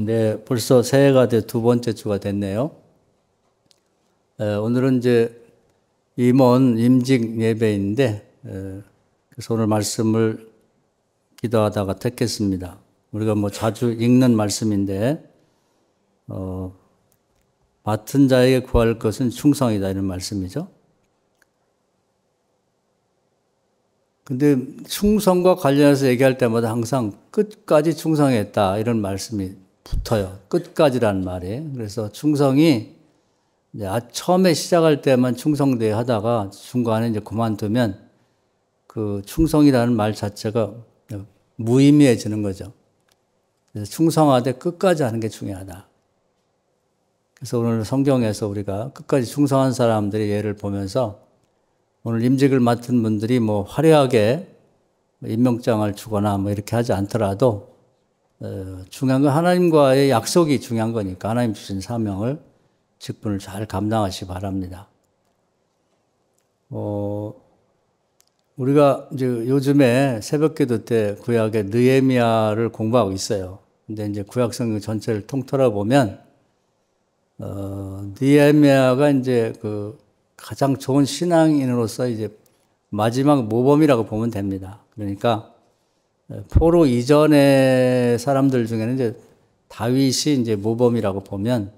네, 벌써 새해가 돼 두 번째 주가 됐네요. 오늘은 이제 임원 임직 예배인데, 그래서 오늘 말씀을 기도하다가 택했습니다. 우리가 뭐 자주 읽는 말씀인데, 맡은 자에게 구할 것은 충성이다, 이런 말씀이죠. 근데 충성과 관련해서 얘기할 때마다 항상 끝까지 충성했다, 이런 말씀이 붙어요. 끝까지란 말이. 그래서 충성이 이제 처음에 시작할 때만 충성되어 하다가 중간에 이제 그만두면 그 충성이라는 말 자체가 무의미해지는 거죠. 그래서 충성하되 끝까지 하는 게 중요하다. 그래서 오늘 성경에서 우리가 끝까지 충성한 사람들의 예를 보면서 오늘 임직을 맡은 분들이 뭐 화려하게 임명장을 주거나 뭐 이렇게 하지 않더라도 중요한 건 하나님과의 약속이 중요한 거니까 하나님 주신 사명을, 직분을 잘 감당하시기 바랍니다. 우리가 이제 요즘에 새벽기도 때 구약의 느헤미야를 공부하고 있어요. 근데 이제 구약 성경 전체를 통틀어 보면 느헤미야가 이제 그 가장 좋은 신앙인으로서 이제 마지막 모범이라고 보면 됩니다. 그러니까 포로 이전의 사람들 중에는 이제 다윗이 이제 모범이라고 보면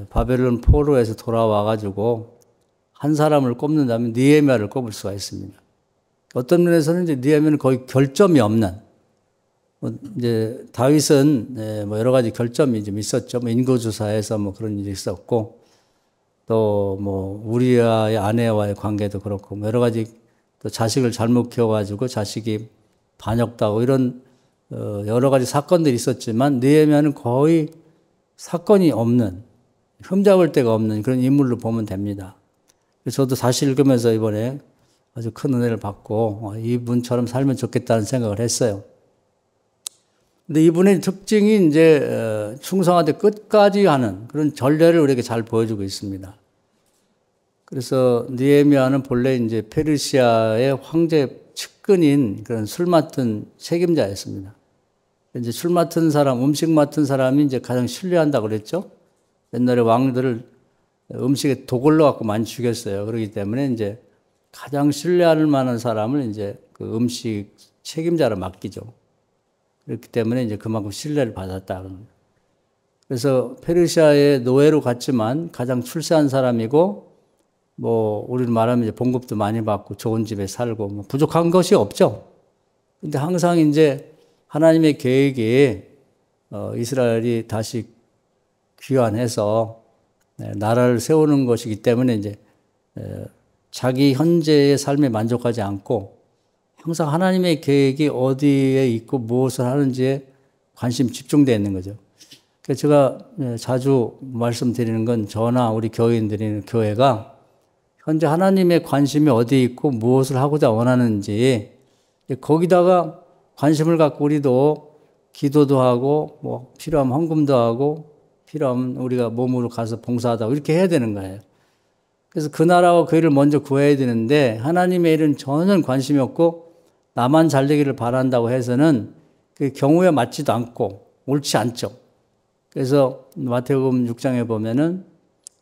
바벨론 포로에서 돌아와 가지고 한 사람을 꼽는다면 느헤미야를 꼽을 수가 있습니다. 어떤 면에서는 이제 느헤미야는 거의 결점이 없는, 이제 다윗은 뭐 여러 가지 결점이 좀 있었죠. 뭐 인구조사에서 뭐 그런 일이 있었고, 또 뭐 우리와의 아내와의 관계도 그렇고, 뭐 여러 가지, 또 자식을 잘못 키워가지고 자식이 반역당하고 이런 여러 가지 사건들이 있었지만 느헤미야는 거의 사건이 없는, 흠잡을 데가 없는 그런 인물로 보면 됩니다. 저도 다시 읽으면서 이번에 아주 큰 은혜를 받고 이분처럼 살면 좋겠다는 생각을 했어요. 근데 이분의 특징이 이제 충성하되 끝까지 하는 그런 전례를 우리에게 잘 보여주고 있습니다. 그래서 느헤미야는 본래 이제 페르시아의 황제 측근인 그런 술 맡은 책임자였습니다. 이제 술 맡은 사람, 음식 맡은 사람이 이제 가장 신뢰한다고 그랬죠. 옛날에 왕들을 음식에 독을 넣어갖고 많이 죽였어요. 그렇기 때문에 이제 가장 신뢰할 만한 사람을 이제 그 음식 책임자로 맡기죠. 그렇기 때문에 이제 그만큼 신뢰를 받았다. 그래서 페르시아의 노예로 갔지만 가장 출세한 사람이고, 뭐 우리는 말하면 이제 봉급도 많이 받고 좋은 집에 살고 뭐 부족한 것이 없죠. 근데 항상 이제 하나님의 계획이 이스라엘이 다시 귀환해서 나라를 세우는 것이기 때문에 이제 자기 현재의 삶에 만족하지 않고 항상 하나님의 계획이 어디에 있고 무엇을 하는지에 관심 집중되어 있는 거죠. 그래서 제가 자주 말씀드리는 건, 저나 우리 교인들이 교회가 현재 하나님의 관심이 어디에 있고 무엇을 하고자 원하는지 거기다가 관심을 갖고 우리도 기도도 하고 뭐 필요하면 헌금도 하고 필요하면 우리가 몸으로 가서 봉사하다 이렇게 해야 되는 거예요. 그래서 그 나라와 그 일을 먼저 구해야 되는데 하나님의 일은 전혀 관심이 없고 나만 잘 되기를 바란다고 해서는 그 경우에 맞지도 않고 옳지 않죠. 그래서 마태복음 6장에 보면은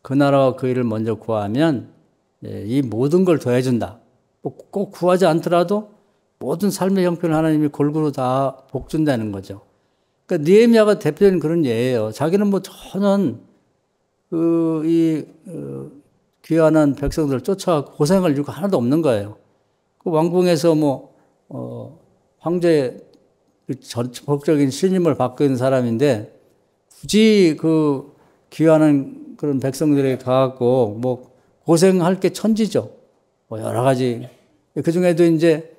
그 나라와 그 일을 먼저 구하면 이 모든 걸 더해준다. 꼭 구하지 않더라도 모든 삶의 형편을 하나님이 골고루 다 복준다는 거죠. 그러니까 느헤미야가 대표적인 그런 예예요. 자기는 뭐 전혀 귀환한 백성들을 쫓아가고 고생할 이유가 하나도 없는 거예요. 그 왕궁에서 뭐 황제의 전폭적인 신임을 받고 있는 사람인데 굳이 그 귀환한 그런 백성들에게 가갖고 뭐 고생할 게 천지죠. 뭐 여러 가지. 그 중에도 이제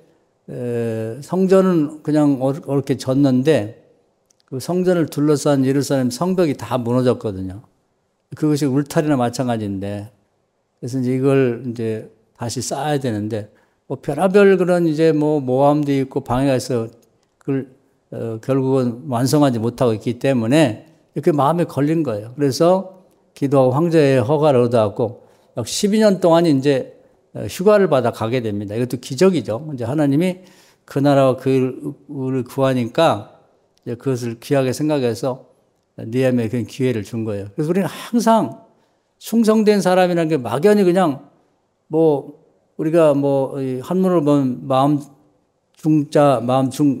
성전은 그냥 어렵게 졌는데 그 성전을 둘러싼 예루살렘 성벽이 다 무너졌거든요. 그것이 울타리나 마찬가지인데, 그래서 이제 이걸 이제 다시 쌓아야 되는데, 뭐 별의별 그런 이제 뭐 모함도 있고 방해가 있어 그걸 결국은 완성하지 못하고 있기 때문에 이렇게 마음에 걸린 거예요. 그래서 기도하고 황제의 허가를 얻어갖고 약 12년 동안 이제 휴가를 받아 가게 됩니다. 이것도 기적이죠. 이제 하나님이 그 나라와 그 일을 구하니까 이제 그것을 귀하게 생각해서 느헤미야에게 기회를 준 거예요. 그래서 우리는 항상 충성된 사람이라는 게 막연히 그냥 뭐 우리가 뭐 한문으로 보면 마음 중자,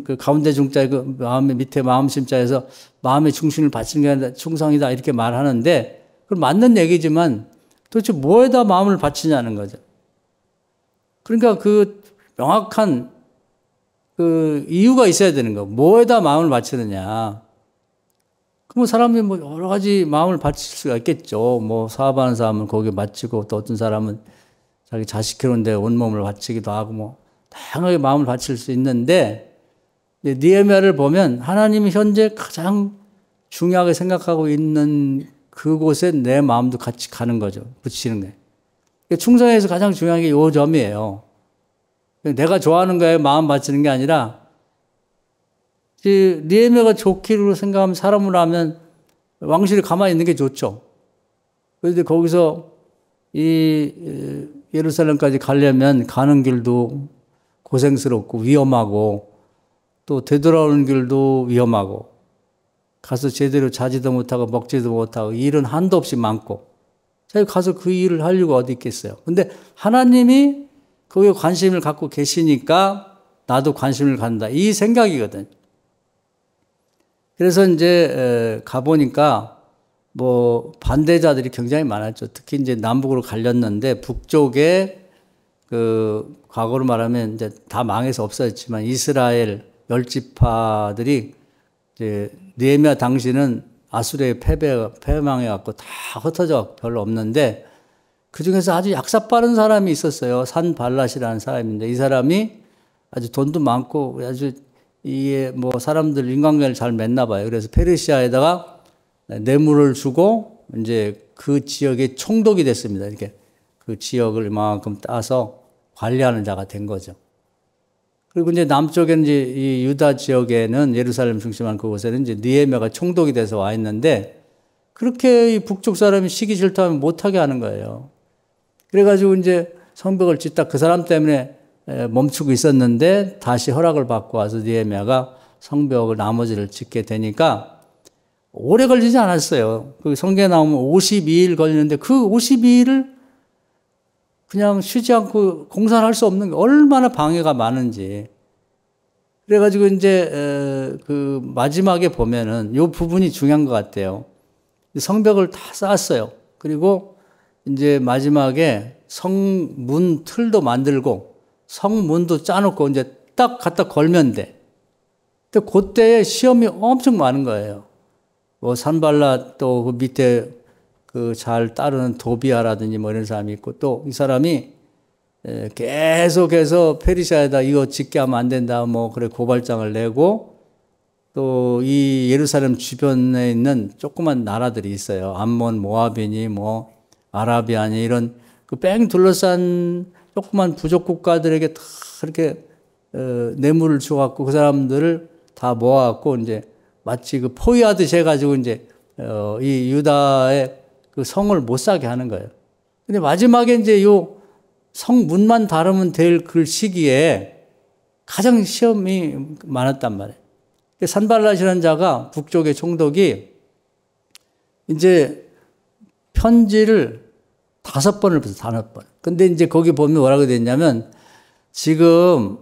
그 가운데 중자의 그 마음의 밑에 마음 심자에서 마음의 중심을 바치는 게 아니라 충성이다 이렇게 말하는데 그건 맞는 얘기지만 도대체 뭐에다 마음을 바치냐는 거죠. 그러니까 그 명확한 그 이유가 있어야 되는 거. 뭐에다 마음을 바치느냐. 그럼 사람이 뭐 여러 가지 마음을 바칠 수가 있겠죠. 뭐 사업하는 사람은 거기에 바치고 또 어떤 사람은 자기 자식 키우는데 온몸을 바치기도 하고 뭐 다양하게 마음을 바칠 수 있는데 느헤미야를 보면 하나님이 현재 가장 중요하게 생각하고 있는 그곳에 내 마음도 같이 가는 거죠. 붙이는 거예요. 충성에서 가장 중요한 게 이 점이에요. 내가 좋아하는 거에 마음 바치는 게 아니라 느헤미야가 좋기로 생각하면 사람으로 하면 왕실에 가만히 있는 게 좋죠. 그런데 거기서 이 예루살렘까지 가려면 가는 길도 고생스럽고 위험하고 또 되돌아오는 길도 위험하고 가서 제대로 자지도 못하고 먹지도 못하고 일은 한도 없이 많고 자기 가서 그 일을 할 이유가 어디 있겠어요. 근데 하나님이 거기에 관심을 갖고 계시니까 나도 관심을 갖는다. 이 생각이거든. 그래서 이제 가보니까 뭐 반대자들이 굉장히 많았죠. 특히 이제 남북으로 갈렸는데 북쪽에 그 과거로 말하면 이제 다 망해서 없어졌지만 이스라엘 10지파들이 이제 느헤미야 당시는 아수르에 패망해갖고 다 흩어져 별로 없는데 그 중에서 아주 약사 빠른 사람이 있었어요. 산발랏이라는 사람인데 이 사람이 아주 돈도 많고 아주 이게 뭐 사람들 인간관계를 잘 맺나 봐요. 그래서 페르시아에다가 뇌물을 주고 이제 그 지역의 총독이 됐습니다. 이렇게 그 지역을 이만큼 따서 관리하는 자가 된 거죠. 그리고 이제 남쪽에는 이제 이 유다 지역에는 예루살렘 중심한 그곳에는 이제 느헤미야가 총독이 돼서 와 있는데 그렇게 이 북쪽 사람이 시기 질투하면 못하게 하는 거예요. 그래가지고 이제 성벽을 짓다 그 사람 때문에 멈추고 있었는데 다시 허락을 받고 와서 느헤미야가 성벽을 나머지를 짓게 되니까 오래 걸리지 않았어요. 그 성경에 나오면 52일 걸리는데 그 52일을 그냥 쉬지 않고 공사를 할 수 없는 게 얼마나 방해가 많은지. 그래가지고 이제 그 마지막에 보면은 이 부분이 중요한 것 같아요. 성벽을 다 쌓았어요. 그리고 이제 마지막에 성문 틀도 만들고 성문도 짜놓고 이제 딱 갖다 걸면 돼. 근데 그때에 시험이 엄청 많은 거예요. 뭐 산발랏 또 그 밑에 그 잘 따르는 도비아라든지 뭐 이런 사람이 있고 또 이 사람이 계속해서 페르시아에다 이거 짓게 하면 안 된다 뭐 그래 고발장을 내고 또 이 예루살렘 주변에 있는 조그만 나라들이 있어요. 암몬, 모압이니 뭐 아라비아니 이런 그 뺑 둘러싼 조그만 부족 국가들에게 다 그렇게 뇌물을 줘갖고 그 사람들을 다 모아갖고 이제 마치 그 포위하듯이 해가지고 이제 이 유다의 그 성을 못 사게 하는 거예요. 근데 마지막에 이제 요 성문만 다루면 될 그 시기에 가장 시험이 많았단 말이에요. 산발랏이라는 자가 북쪽의 총독이 이제 편지를 5번을 써서 5번. 근데 이제 거기 보면 뭐라고 되어 있냐면 지금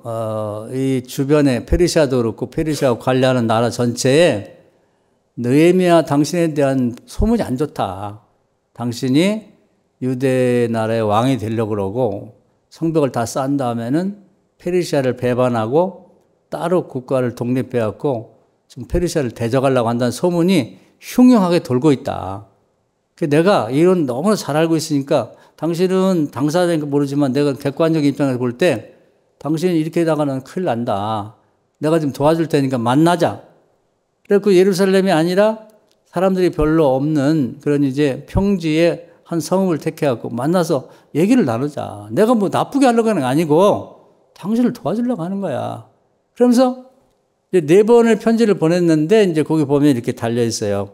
이 주변에 페르시아도 그렇고 페르시아 관리하는 나라 전체에 느헤미야 당신에 대한 소문이 안 좋다. 당신이 유대 나라의 왕이 되려고 그러고 성벽을 다 쌓은 다음에는 페르시아를 배반하고 따로 국가를 독립해갖고 지금 페르시아를 대적하려고 한다는 소문이 흉흉하게 돌고 있다. 내가 이런 너무나 잘 알고 있으니까 당신은 당사자니까 모르지만 내가 객관적인 입장에서 볼 때 당신이 이렇게 하다가는 큰일 난다. 내가 지금 도와줄 테니까 만나자. 그래서 예루살렘이 아니라 사람들이 별로 없는 그런 이제 평지의 한 성읍을 택해갖고 만나서 얘기를 나누자. 내가 뭐 나쁘게 하려고 하는 게 아니고 당신을 도와주려고 하는 거야. 그러면서 이제 4번의 편지를 보냈는데 이제 거기 보면 이렇게 달려 있어요.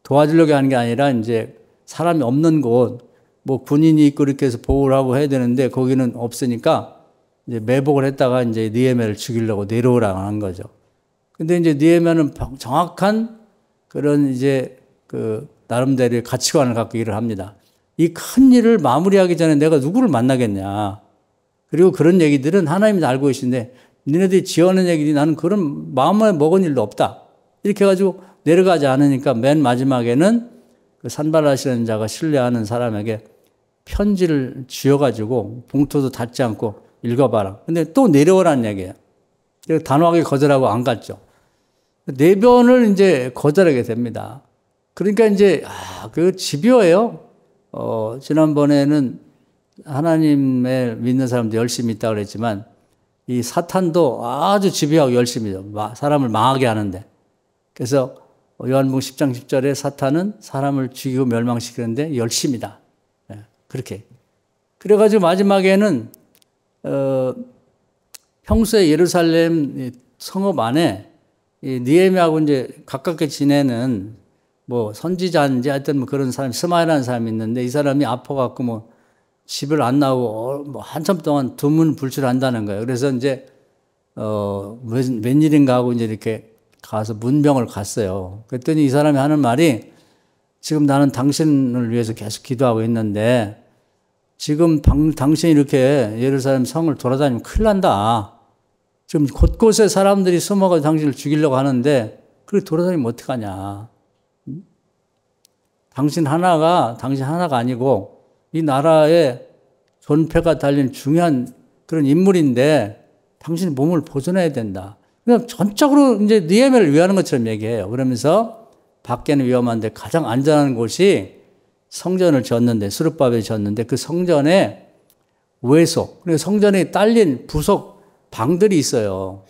도와주려고 하는 게 아니라 이제 사람이 없는 곳, 뭐 군인이 있고 이렇게 해서 보호를 하고 해야 되는데 거기는 없으니까 이제 매복을 했다가 이제 느헤미야를 죽이려고 내려오라고 한 거죠. 근데 이제 느헤미야는 정확한 그런 이제 그 나름대로의 가치관을 갖고 일을 합니다. 이 큰 일을 마무리하기 전에 내가 누구를 만나겠냐. 그리고 그런 얘기들은 하나님이 알고 계신데 니네들이 지어낸 얘기들이 나는 그런 마음에 먹은 일도 없다. 이렇게 해가지고 내려가지 않으니까 맨 마지막에는 그 산발라시라는 자가 신뢰하는 사람에게 편지를 쥐어가지고 봉투도 닫지 않고 읽어봐라. 근데 또 내려오라는 얘기예요. 단호하게 거절하고 안 갔죠. 네 번을 이제 거절하게 됩니다. 그러니까 이제, 그 집요해요. 지난번에는 하나님을 믿는 사람도 열심히 있다고 그랬지만, 이 사탄도 아주 집요하고 열심히 해요. 사람을 망하게 하는데. 그래서 요한복음 10장 10절에 사탄은 사람을 죽이고 멸망시키는데 열심이다. 그렇게. 그래가지고 마지막에는, 평소에 예루살렘 성읍 안에 이 느헤미야하고 이제 가깝게 지내는 뭐 선지자인지 하여튼 뭐 그런 사람, 스마일이라는 사람이 있는데 이 사람이 아파갖고 뭐 집을 안 나오고 뭐 한참 동안 두문불출한다는 거예요. 그래서 이제, 웬일인가 하고 이제 이렇게 가서 문병을 갔어요. 그랬더니 이 사람이 하는 말이 지금 나는 당신을 위해서 계속 기도하고 있는데 지금 당신이 이렇게 예루살렘 성을 돌아다니면 큰일 난다. 지금 곳곳에 사람들이 숨어가지고 당신을 죽이려고 하는데 그렇게 돌아다니면 어떡하냐. 당신 하나가 아니고 이 나라의 존폐가 달린 중요한 그런 인물인데 당신이 몸을 보존해야 된다. 그냥 전적으로 이제 느헤미야를 위하는 것처럼 얘기해요. 그러면서 밖에는 위험한데 가장 안전한 곳이 성전을 졌는데, 스룹바벨이 졌는데 그 성전에 외소, 그리고 성전에 딸린 부속 방들이 있어요.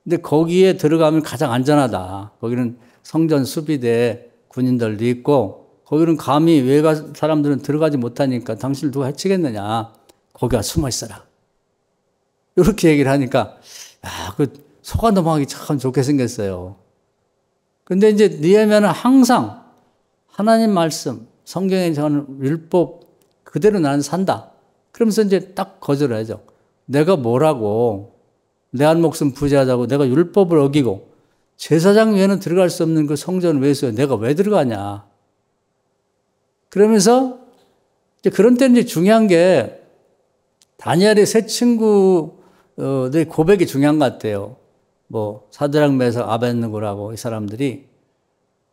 근데 거기에 들어가면 가장 안전하다. 거기는 성전 수비대 군인들도 있고, 거기는 감히 외가 사람들은 들어가지 못하니까 당신을 누가 해치겠느냐. 거기가 숨어 있어라. 이렇게 얘기를 하니까, 그 속아 넘어가기 참 좋게 생겼어요. 근데 이제 느헤미야는 항상 하나님 말씀, 성경에 저는 율법 그대로 나는 산다. 그러면서 이제 딱 거절을 하죠. 내가 뭐라고, 내 한 목숨 부지하자고 내가 율법을 어기고 제사장 외에는 들어갈 수 없는 그 성전 외소에 내가 왜 들어가냐. 그러면서 이제 그런 때는 이제 중요한 게 다니엘의 세 친구들의 고백이 중요한 것 같아요. 뭐 사드락 메삭 아벳느고라고 이 사람들이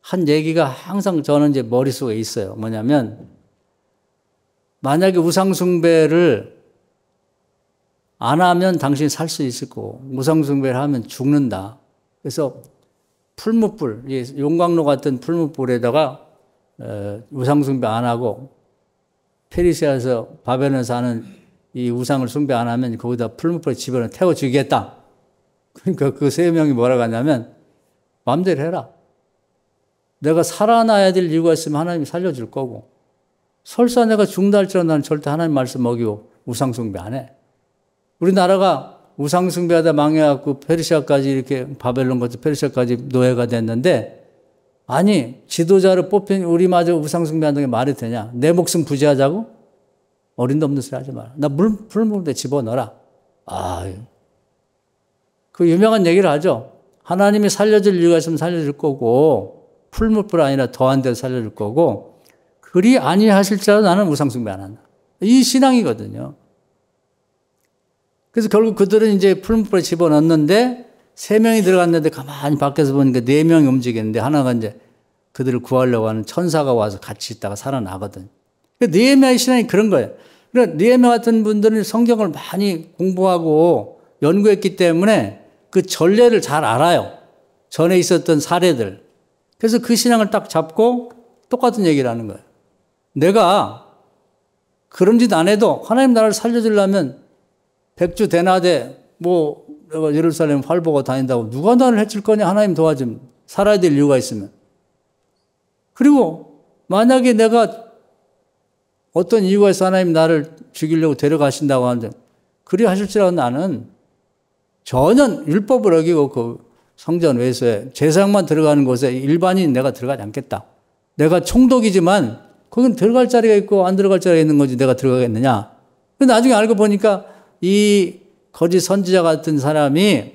한 얘기가 항상 저는 이제 머릿속에 있어요. 뭐냐면 만약에 우상숭배를 안 하면 당신이 살 수 있을 거고 우상숭배를 하면 죽는다. 그래서 풀무불, 용광로 같은 풀무불에다가 우상숭배 안 하고 페르시아에서 바벨론에서 하는 이 우상을 숭배 안 하면 거기다 풀무불에 집어넣어 태워 죽이겠다. 그러니까 그 세 명이 뭐라고 하냐면 마음대로 해라. 내가 살아나야 될 이유가 있으면 하나님이 살려줄 거고 설사 내가 죽는다 할지라도 나는 절대 하나님 말씀 먹이고 우상숭배 안 해. 우리나라가 우상숭배하다 망해갖고 페르시아까지 이렇게 바벨론 같은 페르시아까지 노예가 됐는데 아니 지도자로 뽑힌 우리마저 우상숭배한다는 게 말이 되냐. 내 목숨 부지하자고? 어린도 없는 소리 하지 마라. 나 풀무불에 집어넣어라. 그 유명한 얘기를 하죠. 하나님이 살려줄 이유가 있으면 살려줄 거고 풀무불 아니라 더한 데서 살려줄 거고 그리 아니하실지라도 나는 우상숭배 안 한다. 이 신앙이거든요. 그래서 결국 그들은 이제 풀무불에 집어넣었는데 3명이 들어갔는데 가만히 밖에서 보니까 4명이 움직이는데 하나가 이제 그들을 구하려고 하는 천사가 와서 같이 있다가 살아나거든. 느헤미야의 신앙이 그런 거예요. 그러니까 느헤미야 같은 분들은 성경을 많이 공부하고 연구했기 때문에 그 전례를 잘 알아요. 전에 있었던 사례들. 그래서 그 신앙을 딱 잡고 똑같은 얘기를 하는 거예요. 내가 그런 짓 안 해도 하나님 나라를 살려주려면 백주 대나대 뭐 내가 예루살렘 활보고 다닌다고 누가 나를 해칠 거냐. 하나님 도와주면 살아야 될 이유가 있으면. 그리고 만약에 내가 어떤 이유가 있어 하나님 나를 죽이려고 데려가신다고 하는데 그리 하실지라도 나는 전혀 율법을 어기고 그 성전 외소에 제사장만 들어가는 곳에 일반인 내가 들어가지 않겠다. 내가 총독이지만 거긴 들어갈 자리가 있고 안 들어갈 자리가 있는 거지 내가 들어가겠느냐. 근데 나중에 알고 보니까 이 거짓 선지자 같은 사람이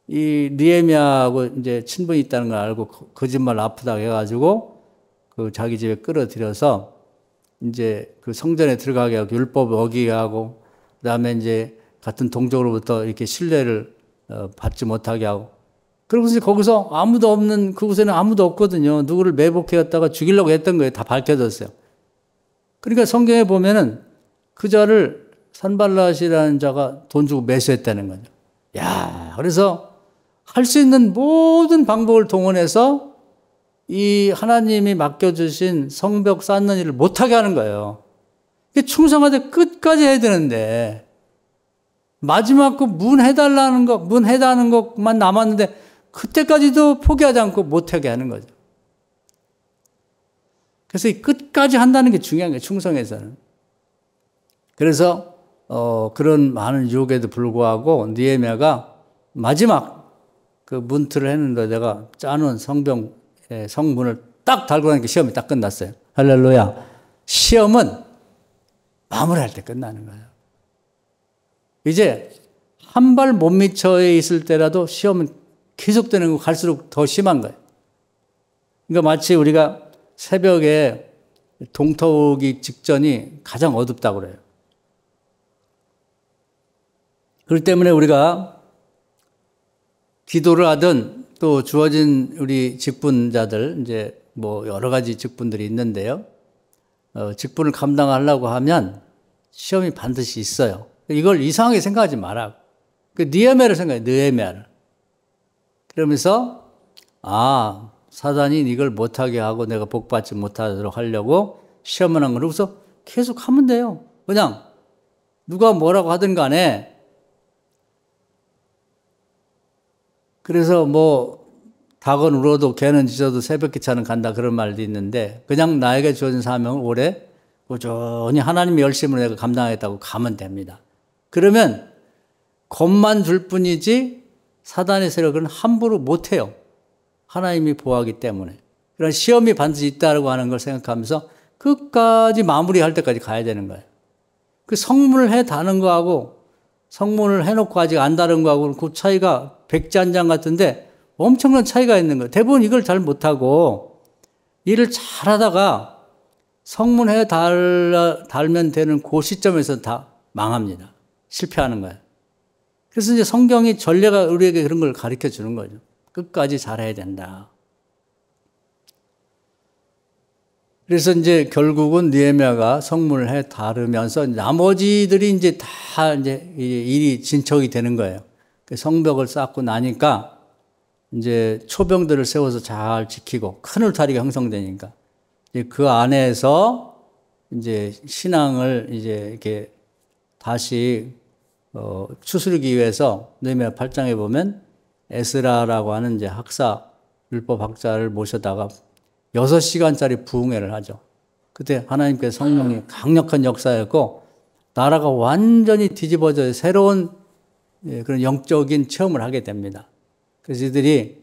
이 느헤미야하고 이제 친분이 있다는 걸 알고 거짓말 아프다고 해가지고 그 자기 집에 끌어들여서 이제 그 성전에 들어가게 하고 율법 어기게 하고 그다음에 이제 같은 동족으로부터 이렇게 신뢰를 받지 못하게 하고 그러고 이제 거기서 아무도 없는 그곳에는 아무도 없거든요. 누구를 매복해왔다가 죽이려고 했던 거예요. 다 밝혀졌어요. 그러니까 성경에 보면은 그 자를 산발랏이라는 자가 돈 주고 매수했다는 거죠. 야, 그래서 할 수 있는 모든 방법을 동원해서 이 하나님이 맡겨주신 성벽 쌓는 일을 못하게 하는 거예요. 충성하되 끝까지 해야 되는데 마지막 그 문 해달라는 것, 문 해달라는 것만 남았는데 그때까지도 포기하지 않고 못하게 하는 거죠. 그래서 이 끝까지 한다는 게 중요한 거예요. 충성에서는. 그래서 그런 많은 유혹에도 불구하고 느헤미야가 마지막 그 문틀을 했는데 내가 짜놓은 성문을 딱 달고 나니까 시험이 딱 끝났어요. 할렐루야. 시험은 마무리할 때 끝나는 거예요. 이제 한 발 못 미쳐 있을 때라도 시험은 계속되는 거 갈수록 더 심한 거예요. 그러니까 마치 우리가 새벽에 동터오기 직전이 가장 어둡다고 그래요. 그렇기 때문에 우리가 기도를 하든 또 주어진 우리 직분자들, 이제 뭐 여러 가지 직분들이 있는데요. 직분을 감당하려고 하면 시험이 반드시 있어요. 이걸 이상하게 생각하지 마라. 그 느헤미야를 생각해, 느헤미야를. 그러면서, 사단이 이걸 못하게 하고 내가 복받지 못하도록 하려고 시험을 한 거로. 그래서 계속 하면 돼요. 그냥 누가 뭐라고 하든 간에. 그래서 뭐 닭은 울어도 개는 짖어도 새벽 기차는 간다 그런 말도 있는데 그냥 나에게 주어진 사명을 오래 꾸준히 하나님의 열심으로 내가 감당하겠다고 가면 됩니다. 그러면 겁만 줄 뿐이지 사단의 세력은 함부로 못해요. 하나님이 보호하기 때문에. 그런 시험이 반드시 있다고 하는 걸 생각하면서 끝까지 마무리할 때까지 가야 되는 거예요. 그 성문을 해 다는 거하고 성문을 해놓고 아직 안 다른 거하고 그 차이가 백지한장 같은데 엄청난 차이가 있는 거예요. 대부분 이걸 잘 못하고 일을 잘하다가 성문에 달면 되는 그 시점에서 다 망합니다. 실패하는 거예요. 그래서 이제 성경이 전례가 우리에게 그런 걸 가르쳐 주는 거죠. 끝까지 잘해야 된다. 그래서 이제 결국은 느헤미야가 성문을 해 다르면서 나머지들이 이제 다 이제 일이 진척이 되는 거예요. 성벽을 쌓고 나니까 이제 초병들을 세워서 잘 지키고 큰 울타리가 형성되니까 그 안에서 이제 신앙을 이제 이렇게 다시 추스르기 위해서 느헤미야 8장에 보면 에스라라고 하는 이제 율법 학자를 모셔다가 6시간짜리 부흥회를 하죠. 그때 하나님께서 성령이 강력한 역사였고 나라가 완전히 뒤집어져 새로운 그런 영적인 체험을 하게 됩니다. 그래서 이들이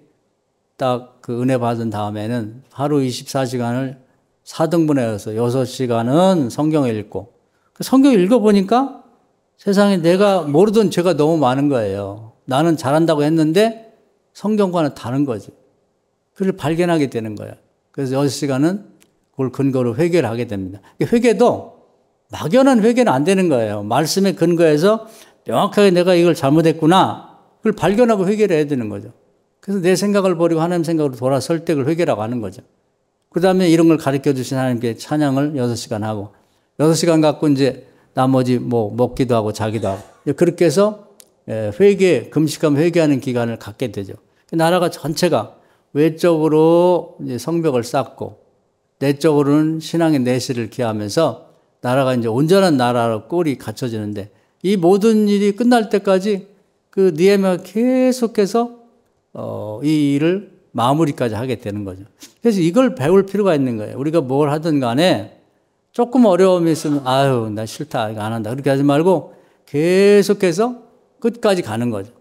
딱 그 은혜 받은 다음에는 하루 24시간을 4등분해서 6시간은 성경을 읽고 성경을 읽어보니까 세상에 내가 모르던 죄가 너무 많은 거예요. 나는 잘한다고 했는데 성경과는 다른 거지. 그걸 발견하게 되는 거예요. 그래서 6시간은 그걸 근거로 회개를 하게 됩니다. 회개도 막연한 회개는 안 되는 거예요. 말씀에 근거해서 명확하게 내가 이걸 잘못했구나. 그걸 발견하고 회개를 해야 되는 거죠. 그래서 내 생각을 버리고 하나님 생각으로 돌아설 때 그걸 회개라고 하는 거죠. 그 다음에 이런 걸 가르쳐 주신 하나님께 찬양을 6시간 하고 6시간 갖고 이제 나머지 뭐 먹기도 하고 자기도 하고 그렇게 해서 금식하면 회개하는 기간을 갖게 되죠. 나라가 전체가 외적으로 이제 성벽을 쌓고 내적으로는 신앙의 내실을 기하면서 나라가 이제 온전한 나라로 꼴이 갖춰지는데 이 모든 일이 끝날 때까지 그 느헤미야가 계속해서 이 일을 마무리까지 하게 되는 거죠. 그래서 이걸 배울 필요가 있는 거예요. 우리가 뭘 하든 간에 조금 어려움이 있으면 나 싫다 이거 안 한다 그렇게 하지 말고 계속해서 끝까지 가는 거죠.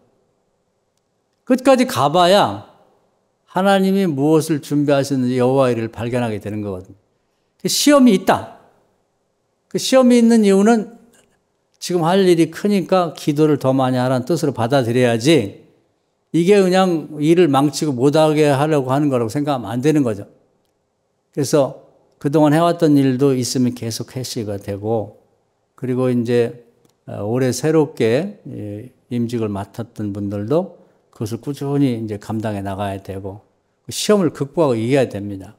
끝까지 가봐야 하나님이 무엇을 준비하셨는지 여호와의 일을 발견하게 되는 거거든요. 시험이 있다. 그 시험이 있는 이유는 지금 할 일이 크니까 기도를 더 많이 하라는 뜻으로 받아들여야지 이게 그냥 일을 망치고 못하게 하려고 하는 거라고 생각하면 안 되는 거죠. 그래서 그동안 해왔던 일도 있으면 계속 해시가 되고, 그리고 이제 올해 새롭게 임직을 맡았던 분들도 그것을 꾸준히 이제 감당해 나가야 되고, 시험을 극복하고 이겨야 됩니다.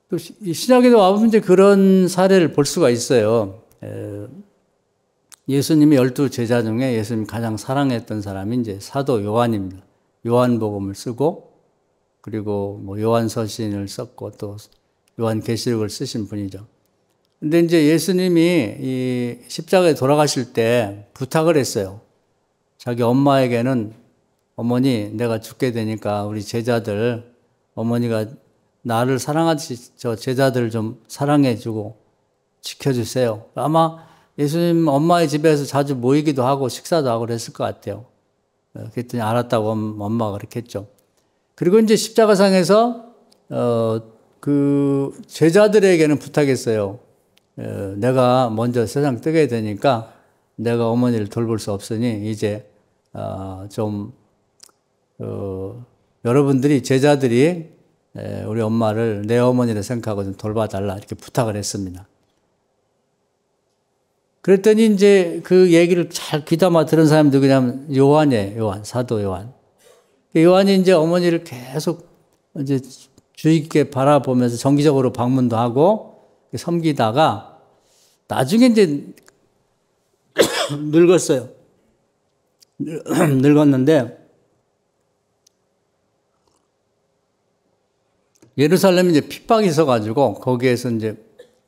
또 신약에도 와보면 이제 그런 사례를 볼 수가 있어요. 예수님의 12 제자 중에 예수님 가장 사랑했던 사람이 이제 사도 요한입니다. 요한복음을 쓰고, 그리고 뭐 요한서신을 썼고, 또 요한계시록을 쓰신 분이죠. 근데 이제 예수님이 이 십자가에 돌아가실 때 부탁을 했어요. 자기 엄마에게는 어머니, 내가 죽게 되니까 우리 제자들, 어머니가 나를 사랑하듯이 저 제자들을 좀 사랑해주고 지켜주세요. 아마 예수님 엄마의 집에서 자주 모이기도 하고 식사도 하고 그랬을 것 같아요. 그랬더니 알았다고 엄마가 그렇게 했죠. 그리고 이제 십자가상에서 그 제자들에게는 부탁했어요. 내가 먼저 세상 뜨게 되니까 내가 어머니를 돌볼 수 없으니 이제 여러분들이 제자들이 우리 엄마를 내 어머니를 생각하고 좀 돌봐달라 이렇게 부탁을 했습니다. 그랬더니 이제 그 얘기를 잘 귀담아 들은 사람이 누구냐면 요한이에요. 요한, 사도 요한. 요한이 이제 어머니를 계속 이제 주의 깊게 바라보면서 정기적으로 방문도 하고 섬기다가 나중에 이제 늙었어요. 늙었는데 예루살렘에 이제 핍박이 있어가지고 거기에서 이제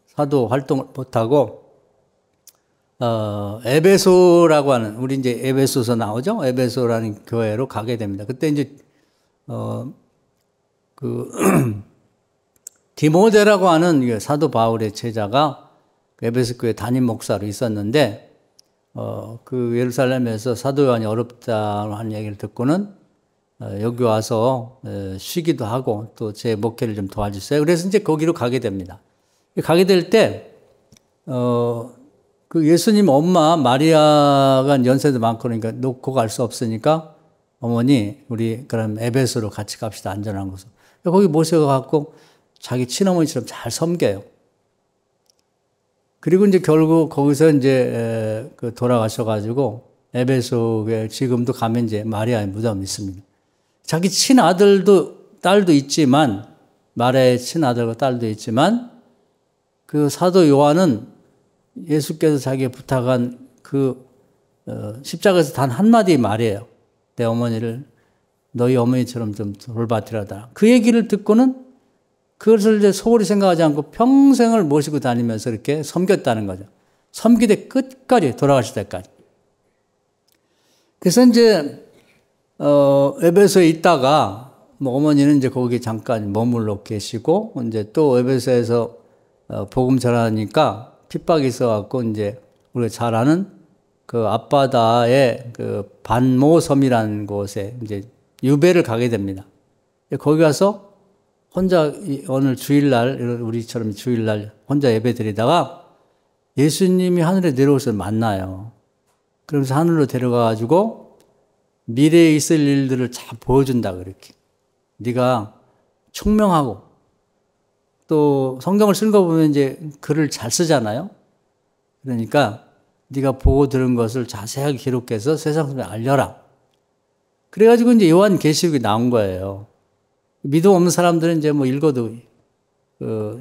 사도 활동을 못하고 에베소라고 하는, 우리 이제 에베소서 나오죠? 에베소라는 교회로 가게 됩니다. 그때 이제, 디모데라고 하는 사도 바울의 제자가 에베소 교회 담임 목사로 있었는데, 그 예루살렘에서 사도 요한이 어렵다는 얘기를 듣고는, 여기 와서 쉬기도 하고 또 제 목회를 좀 도와주세요. 그래서 이제 거기로 가게 됩니다. 가게 될 때, 그 예수님 엄마 마리아가 연세도 많고 그러니까 놓고 갈 수 없으니까 어머니 우리 그럼 에베소로 같이 갑시다. 안전한 곳으로. 거기 모셔갖고 자기 친어머니처럼 잘 섬겨요. 그리고 이제 결국 거기서 이제 돌아가셔가지고 에베소에 지금도 가면 이제 마리아의 무덤이 있습니다. 자기 친아들도 딸도 있지만, 마리아의 친아들과 딸도 있지만 그 사도 요한은 예수께서 자기가 부탁한 그 십자가에서 단 한마디 말이에요. 내 어머니를 너희 어머니처럼 좀 돌봐드려라. 그 얘기를 듣고는 그것을 이제 소홀히 생각하지 않고 평생을 모시고 다니면서 이렇게 섬겼다는 거죠. 섬기되 끝까지, 돌아가실 때까지. 그래서 이제 에베소에 있다가 뭐 어머니는 이제 거기 잠깐 머물러 계시고 이제 또 에베소에서 복음 전하니까 핍박이 있어갖고 이제 우리가 잘 아는 그 앞바다의 그 반모섬이라는 곳에 이제 유배를 가게 됩니다. 거기 가서 혼자 오늘 주일날, 우리처럼 주일날 혼자 예배 드리다가 예수님이 하늘에 내려오셔서 만나요. 그러면서 하늘로 데려가가지고 미래에 있을 일들을 잘 보여준다, 그렇게. 네가 총명하고 또 성경을 쓴 거 보면 이제 글을 잘 쓰잖아요. 그러니까 네가 보고 들은 것을 자세하게 기록해서 세상 사람에 알려라. 그래가지고 이제 요한계시록이 나온 거예요. 믿음 없는 사람들은 이제 뭐 읽어도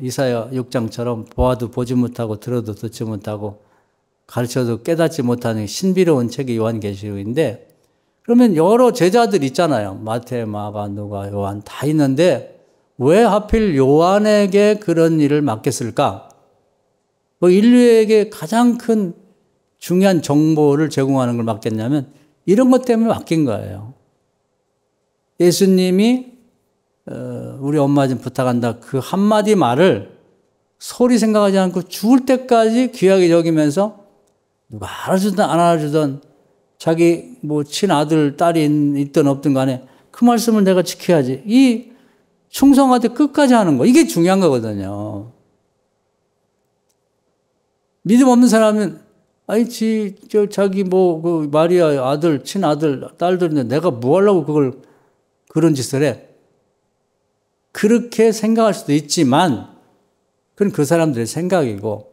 이사야 6장처럼 보아도 보지 못하고 들어도 듣지 못하고 가르쳐도 깨닫지 못하는 신비로운 책이 요한계시록인데, 그러면 여러 제자들 있잖아요. 마태, 마가, 누가, 요한 다 있는데 왜 하필 요한에게 그런 일을 맡겼을까? 뭐 인류에게 가장 큰 중요한 정보를 제공하는 걸 맡겼냐면 이런 것 때문에 맡긴 거예요. 예수님이 우리 엄마 좀 부탁한다 그 한마디 말을 소리 생각하지 않고 죽을 때까지 귀하게 여기면서 누가 알아주든 안 알아주든 자기 뭐 친아들, 딸이 있든 없든 간에 그 말씀을 내가 지켜야지. 이 충성하되 끝까지 하는 거, 이게 중요한 거거든요. 믿음 없는 사람은 아니 자기 뭐 그 마리아 아들, 친아들, 딸들인데 내가 뭐 하려고 그런 짓을 해? 그렇게 생각할 수도 있지만 그건 그 사람들의 생각이고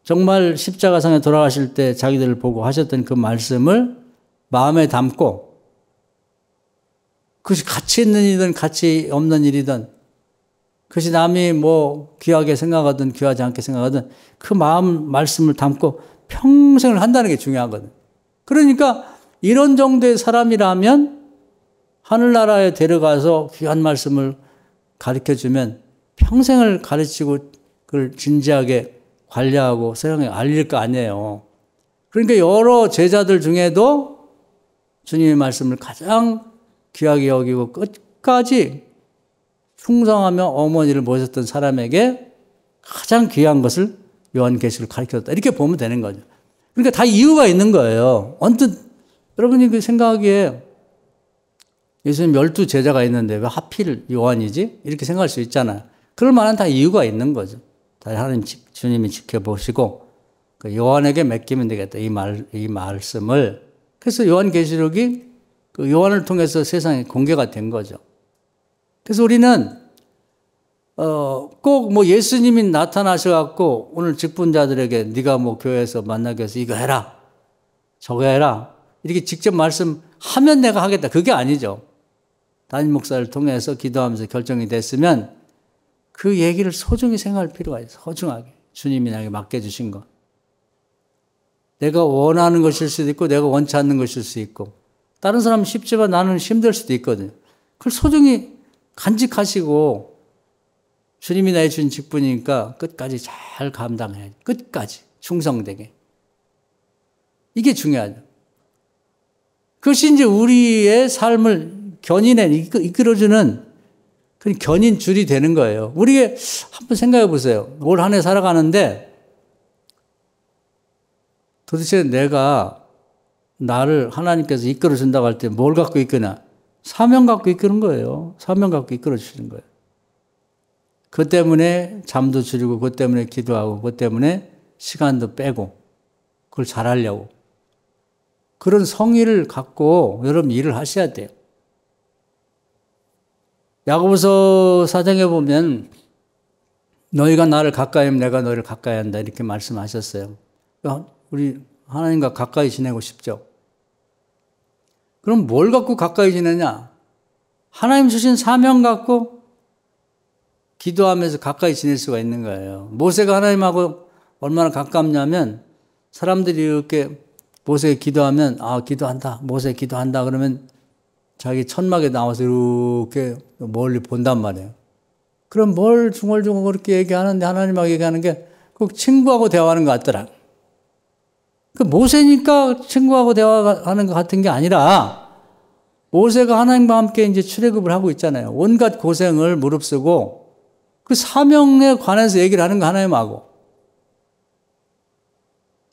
정말 십자가상에 돌아가실 때 자기들을 보고 하셨던 그 말씀을 마음에 담고 그것이 가치 있는 일이든 가치 없는 일이든 그것이 남이 뭐 귀하게 생각하든 귀하지 않게 생각하든 그 말씀을 담고 평생을 한다는 게 중요하거든. 그러니까 이런 정도의 사람이라면 하늘나라에 데려가서 귀한 말씀을 가르쳐주면 평생을 가르치고 그걸 진지하게 관리하고 세상에 알릴 거 아니에요. 그러니까 여러 제자들 중에도 주님의 말씀을 가장 귀하게 여기고 끝까지 충성하며 어머니를 모셨던 사람에게 가장 귀한 것을 요한계시를 가르쳤다. 이렇게 보면 되는 거죠. 그러니까 다 이유가 있는 거예요. 언뜻 여러분이 그 생각하기에 예수님 12제자가 있는데 왜 하필 요한이지? 이렇게 생각할 수 있잖아요. 그럴 만한 다 이유가 있는 거죠. 다 하나님 주님이 지켜보시고 그 요한에게 맡기면 되겠다. 이 말씀을. 그래서 요한계시록이 그 요한을 통해서 세상에 공개가 된 거죠. 그래서 우리는 꼭 뭐 예수님이 나타나셔갖고 오늘 직분자들에게 네가 뭐 교회에서 만나게 해서 이거 해라 저거 해라 이렇게 직접 말씀하면 내가 하겠다 그게 아니죠. 담임 목사를 통해서 기도하면서 결정이 됐으면 그 얘기를 소중히 생각할 필요가 있어요. 소중하게 주님이 나에게 맡겨주신 것 내가 원하는 것일 수도 있고 내가 원치 않는 것일 수도 있고 다른 사람은 쉽지만 나는 힘들 수도 있거든요. 그걸 소중히 간직하시고 주님이 나에게 준 직분이니까 끝까지 잘 감당해야지. 끝까지 충성되게. 이게 중요하죠. 그것이 이제 우리의 삶을 이끌어주는 그 견인줄이 되는 거예요. 우리가 한번 생각해 보세요. 올 한 해 살아가는데 도대체 내가 나를 하나님께서 이끌어준다고 할 때 뭘 갖고 이끄나? 사명 갖고 이끄는 거예요. 사명 갖고 이끌어주시는 거예요. 그 때문에 잠도 줄이고 그 때문에 기도하고 그 때문에 시간도 빼고 그걸 잘하려고. 그런 성의를 갖고 여러분 일을 하셔야 돼요. 야고보서 4장에 보면 너희가 나를 가까이 하면 내가 너희를 가까이 한다 이렇게 말씀하셨어요. 우리 하나님과 가까이 지내고 싶죠. 그럼 뭘 갖고 가까이 지내냐? 하나님 주신 사명 갖고 기도하면서 가까이 지낼 수가 있는 거예요. 모세가 하나님하고 얼마나 가깝냐면 사람들이 이렇게 모세가 기도하면 기도한다. 모세 기도한다. 그러면 자기 천막에 나와서 이렇게 멀리 본단 말이에요. 그럼 뭘 중얼중얼 그렇게 얘기하는데 하나님하고 얘기하는 게 꼭 친구하고 대화하는 것 같더라. 그 모세니까 친구하고 대화하는 것 같은 게 아니라 모세가 하나님과 함께 이제 출애굽을 하고 있잖아요. 온갖 고생을 무릅쓰고 그 사명에 관해서 얘기를 하는 거 하나님하고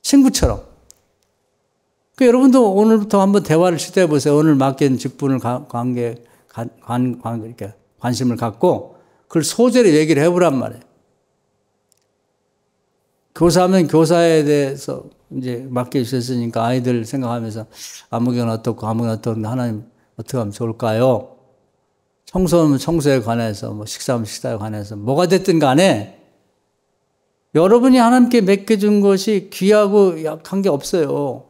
친구처럼. 그 여러분도 오늘부터 한번 대화를 시도해 보세요. 오늘 맡긴 직분을 관심을 갖고 그걸 소재로 얘기를 해보란 말이에요. 교사하면 교사에 대해서 이제 맡겨주셨으니까 아이들 생각하면서 아무개는 어떻고 아무개는 어떻고 하나님 어떻게 하면 좋을까요? 청소하면 청소에 관해서 뭐 식사하면 식사에 관해서 뭐가 됐든 간에 여러분이 하나님께 맡겨준 것이 귀하고 약한 게 없어요.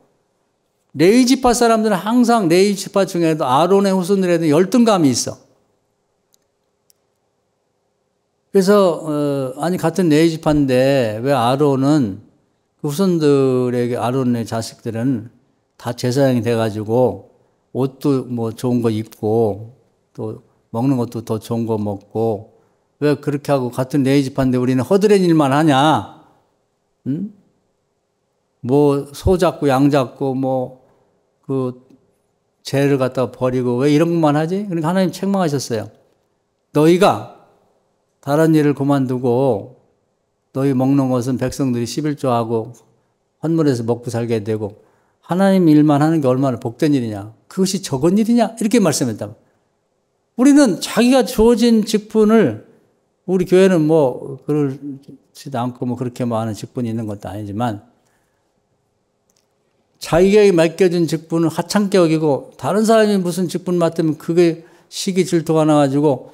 레위 지파 사람들은 항상 레위 지파 중에도 아론의 후손들에도 열등감이 있어. 그래서 같은 레위 지파인데 왜 아론은 그 후손들에게 아론의 자식들은 다 제사장이 돼가지고 옷도 뭐 좋은 거 입고 또 먹는 것도 더 좋은 거 먹고 왜 그렇게 하고 같은 레위 지파인데 우리는 허드렛 일만 하냐? 응? 뭐 소 잡고 양 잡고 뭐 그 죄를 갖다가 버리고 왜 이런 것만 하지? 그러니까 하나님 책망하셨어요. 너희가 다른 일을 그만두고 너희 먹는 것은 백성들이 11조하고 헌물에서 먹고 살게 되고 하나님 일만 하는 게 얼마나 복된 일이냐. 그것이 적은 일이냐. 이렇게 말씀했다. 우리는 자기가 주어진 직분을 우리 교회는 뭐 그렇지도 않고 뭐 그렇게 많은 직분이 있는 것도 아니지만 자기에게 맡겨진 직분을 하찮게 여기고 다른 사람이 무슨 직분 맡으면 그게 시기 질투가 나가지고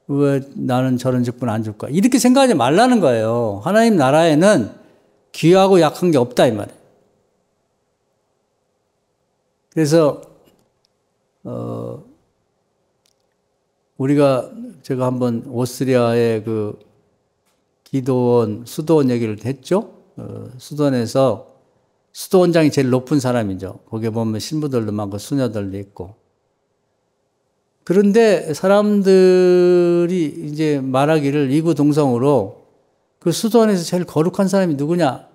왜 나는 저런 직분 안 줄까? 이렇게 생각하지 말라는 거예요. 하나님 나라에는 귀하고 약한 게 없다 이 말이에요. 그래서 제가 한번 오스트리아의 그 기도원, 수도원 얘기를 했죠. 수도원에서 수도원장이 제일 높은 사람이죠. 거기에 보면 신부들도 많고 수녀들도 있고. 그런데 사람들이 이제 말하기를 이구동성으로 그 수도원에서 제일 거룩한 사람이 누구냐?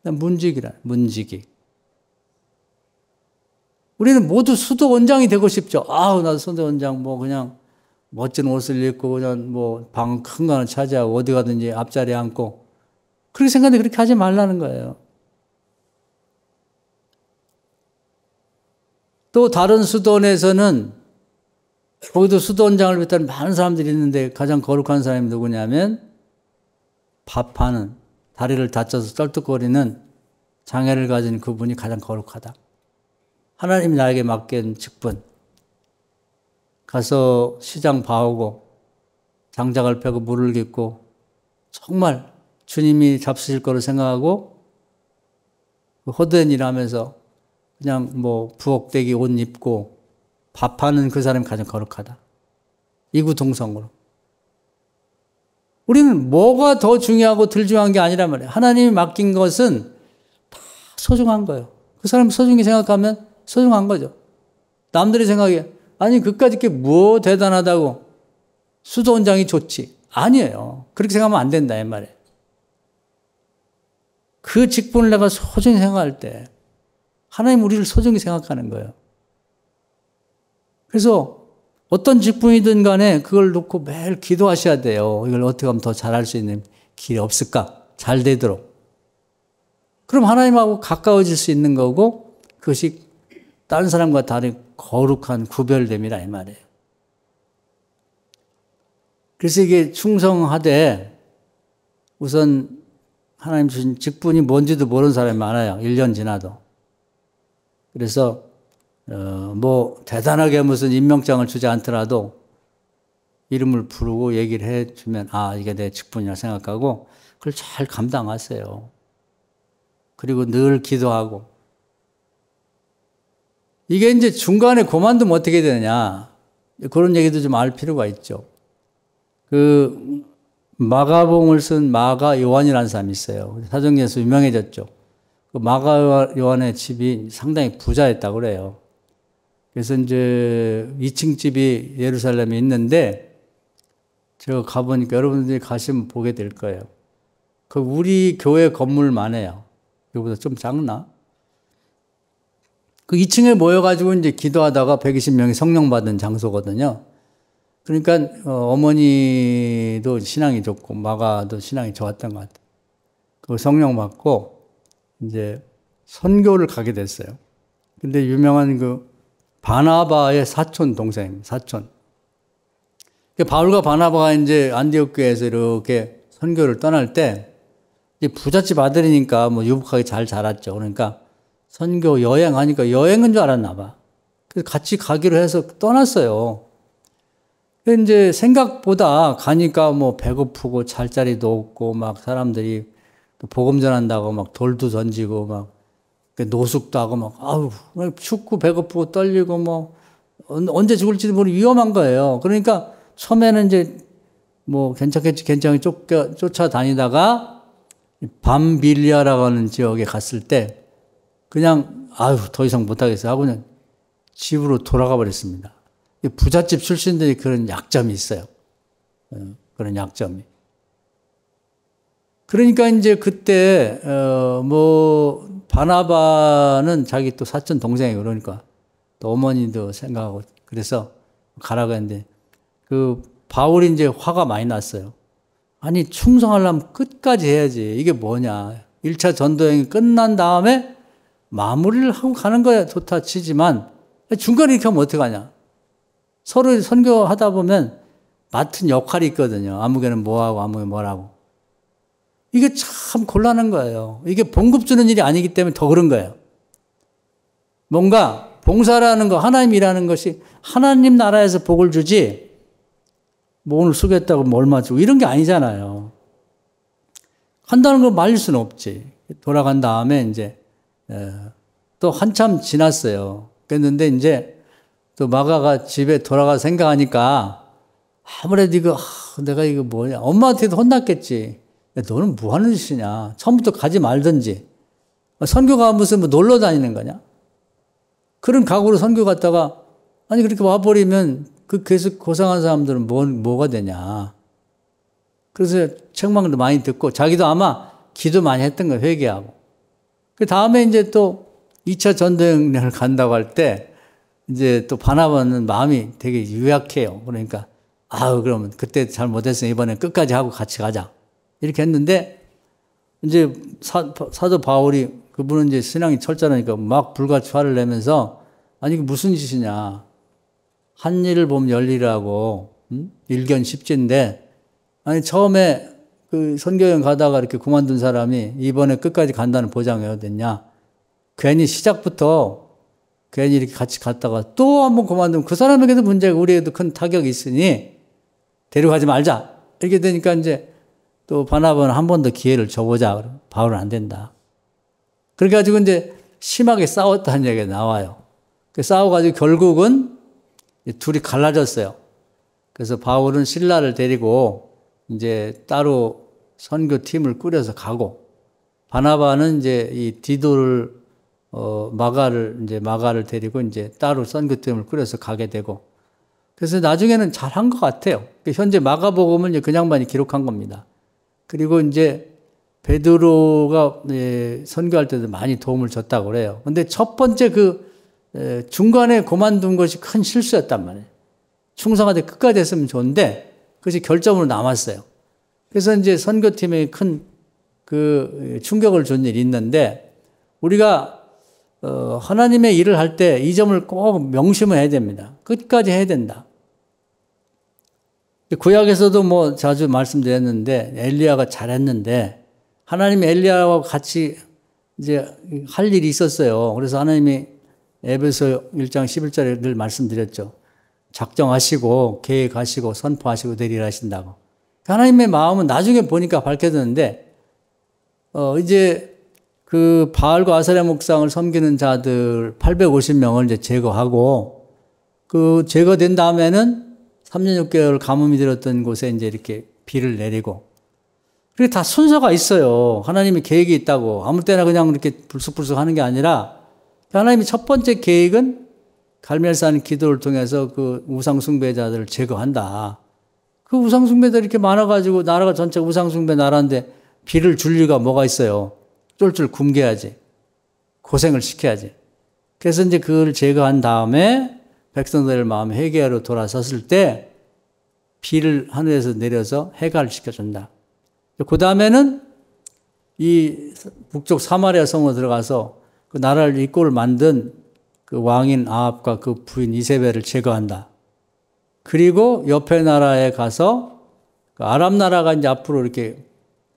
문지기라, 문지기. 우리는 모두 수도원장이 되고 싶죠. 아우, 나도 수도원장 뭐 그냥 멋진 옷을 입고 그냥 뭐 방 큰 거는 차지하고 어디 가든지 앞자리에 앉고. 그렇게 생각하는데 그렇게 하지 말라는 거예요. 또 다른 수도원에서는 거기도 수도원장을 비롯한 많은 사람들이 있는데 가장 거룩한 사람이 누구냐면 밥하는, 다리를 다쳐서 쩔뚝거리는 장애를 가진 그분이 가장 거룩하다. 하나님이 나에게 맡긴 직분. 가서 시장 봐오고 장작을 펴고 물을 깃고 정말 주님이 잡수실 거로 생각하고 헛된 일 하면서 그냥 뭐 부엌대기 옷 입고 밥하는 그 사람이 가장 거룩하다. 이구동성으로. 우리는 뭐가 더 중요하고 덜 중요한 게 아니란 말이에요. 하나님이 맡긴 것은 다 소중한 거예요. 그 사람 소중히 생각하면 소중한 거죠. 남들이 생각해 아니 그까짓 게 뭐 대단하다고 수도원장이 좋지. 아니에요. 그렇게 생각하면 안 된다 이 말이에요. 그 직분을 내가 소중히 생각할 때 하나님 우리를 소중히 생각하는 거예요. 그래서 어떤 직분이든 간에 그걸 놓고 매일 기도하셔야 돼요. 이걸 어떻게 하면 더 잘할 수 있는 길이 없을까? 잘 되도록. 그럼 하나님하고 가까워질 수 있는 거고 그것이 다른 사람과 다른 거룩한 구별됨이라 이 말이에요. 그래서 이게 충성하되 우선 하나님 주신 직분이 뭔지도 모르는 사람이 많아요. 1년 지나도. 그래서 뭐 대단하게 무슨 임명장을 주지 않더라도 이름을 부르고 얘기를 해주면 아 이게 내 직분이라 생각하고 그걸 잘 감당하세요. 그리고 늘 기도하고 이게 이제 중간에 그만두면 어떻게 되느냐 그런 얘기도 좀 알 필요가 있죠. 그 마가복음을 쓴 마가 요한이라는 사람이 있어요. 사도행전에서 유명해졌죠. 그 마가 요한의 집이 상당히 부자였다고 그래요. 그래서 이제 2층 집이 예루살렘에 있는데 제가 가보니까 여러분들이 가시면 보게 될 거예요. 그 우리 교회 건물만 해요. 여기보다 좀 작나? 그 2층에 모여가지고 이제 기도하다가 120명이 성령 받은 장소거든요. 그러니까 어머니도 신앙이 좋고 마가도 신앙이 좋았던 것 같아요. 그 성령 받고 이제 선교를 가게 됐어요. 근데 유명한 그 바나바의 사촌 동생입니다. 사촌. 바울과 바나바가 이제 안디옥 교회에서 이렇게 선교를 떠날 때 부잣집 아들이니까 뭐 유복하게 잘 자랐죠. 그러니까 선교 여행하니까 여행인 줄 알았나 봐. 그래서 같이 가기로 해서 떠났어요. 근데 이제 생각보다 가니까 뭐 배고프고 잘 자리도 없고 막 사람들이 또 복음 전한다고 막 돌도 던지고 막 노숙도 하고 막 아우 춥고 배고프고 떨리고 뭐 언제 죽을지도 모르는 위험한 거예요. 그러니까 처음에는 이제 뭐 괜찮겠지 쫓아다니다가 밤빌리아라고 하는 지역에 갔을 때 그냥 아유 더 이상 못하겠어요 하고 그냥 집으로 돌아가 버렸습니다. 부잣집 출신들이 그런 약점이 있어요. 그런 약점이. 그러니까 이제 그때 뭐 바나바는 자기 또 사촌 동생이 그러니까 또 어머니도 생각하고 그래서 가라고 했는데 그 바울이 이제 화가 많이 났어요. 아니 충성하려면 끝까지 해야지. 이게 뭐냐. 1차 전도여행이 끝난 다음에 마무리를 하고 가는 거야 좋다 치지만 중간에 이렇게 하면 어떡하냐. 서로 선교하다 보면 맡은 역할이 있거든요. 아무개는 뭐하고 아무개 뭐라고. 이게 참 곤란한 거예요. 이게 봉급 주는 일이 아니기 때문에 더 그런 거예요. 뭔가 봉사라는 거, 하나님 일하는 것이 하나님 나라에서 복을 주지 뭐 오늘 수고했다고 뭐 얼마 주고 이런 게 아니잖아요. 한다는 걸 말릴 수는 없지. 돌아간 다음에 이제 또 한참 지났어요. 그랬는데 이제 또 마가가 집에 돌아가 생각하니까 아무래도 이거 내가 이거 뭐냐 엄마한테도 혼났겠지. 야, 너는 뭐 하는 짓이냐. 처음부터 가지 말든지. 선교가 무슨 뭐 놀러 다니는 거냐. 그런 각오로 선교 갔다가 아니 그렇게 와버리면 그 계속 고생한 사람들은 뭐가 되냐. 그래서 책망도 많이 듣고 자기도 아마 기도 많이 했던 거예요. 회개하고. 그 다음에 이제 또 2차 전도여행을 간다고 할 때 이제 또 바나바는 마음이 되게 유약해요. 그러니까 그러면 그때 잘 못했으니 이번엔 끝까지 하고 같이 가자. 이렇게 했는데 이제 사도 바울이 그분은 이제 신앙이 철저하니까 막 불같이 화를 내면서 아니 이게 무슨 짓이냐. 한 일을 보면 열일이라고 일견 십지인데 아니 처음에 그 선교여행 가다가 이렇게 그만둔 사람이 이번에 끝까지 간다는 보장이 어딨냐. 괜히 시작부터 괜히 이렇게 같이 갔다가 또 한번 그만두면 그 사람에게도 문제가 우리에게도 큰 타격이 있으니 데려가지 말자. 이렇게 되니까 이제 또 바나바는 한 번 더 기회를 줘보자. 바울은 안 된다. 그래가지고 이제 심하게 싸웠다는 얘기가 나와요. 싸워가지고 결국은 둘이 갈라졌어요. 그래서 바울은 실라를 데리고 이제 따로 선교팀을 꾸려서 가고 바나바는 이제 이 디도를 마가를 데리고 이제 따로 선교팀을 꾸려서 가게 되고 그래서 나중에는 잘한 것 같아요. 현재 마가복음을 그냥 많이 기록한 겁니다. 그리고 이제 베드로가 선교할 때도 많이 도움을 줬다고 그래요. 근데 첫 번째 중간에 그만둔 것이 큰 실수였단 말이에요. 충성하되 끝까지 했으면 좋은데 그것이 결점으로 남았어요. 그래서 이제 선교팀에 큰 충격을 준 일이 있는데 우리가 하나님의 일을 할 때 이 점을 꼭 명심을 해야 됩니다. 끝까지 해야 된다. 구약에서도 뭐 자주 말씀드렸는데 엘리야가 잘했는데 하나님이 엘리야와 같이 이제 할 일이 있었어요. 그래서 하나님이 에베소 1장 11절에 늘 말씀드렸죠. 작정하시고 계획하시고 선포하시고 대리하신다고. 하나님의 마음은 나중에 보니까 밝혀졌는데 이제 그 바알과 아세라 목상을 섬기는 자들 850명을 이제 제거하고 그 제거된 다음에는 3년 6개월 가뭄이 들었던 곳에 이제 이렇게 비를 내리고 그게 다 순서가 있어요. 하나님이 계획이 있다고 아무 때나 그냥 이렇게 불쑥불쑥 하는 게 아니라 하나님이 첫 번째 계획은 갈멜산 기도를 통해서 그 우상숭배자들을 제거한다. 그 우상숭배자들이 이렇게 많아가지고 나라가 전체 우상숭배 나라인데 비를 줄 리가 뭐가 있어요. 쫄쫄 굶겨야지. 고생을 시켜야지. 그래서 이제 그걸 제거한 다음에 백성들의 마음에 회개하러 돌아섰을 때 비를 하늘에서 내려서 해가를 시켜준다. 그 다음에는 이 북쪽 사마리아 성으로 들어가서 그 나라를 이꼴 만든 그 왕인 아합과 그 부인 이세벨을 제거한다. 그리고 옆에 나라에 가서 그 아람 나라가 이제 앞으로 이렇게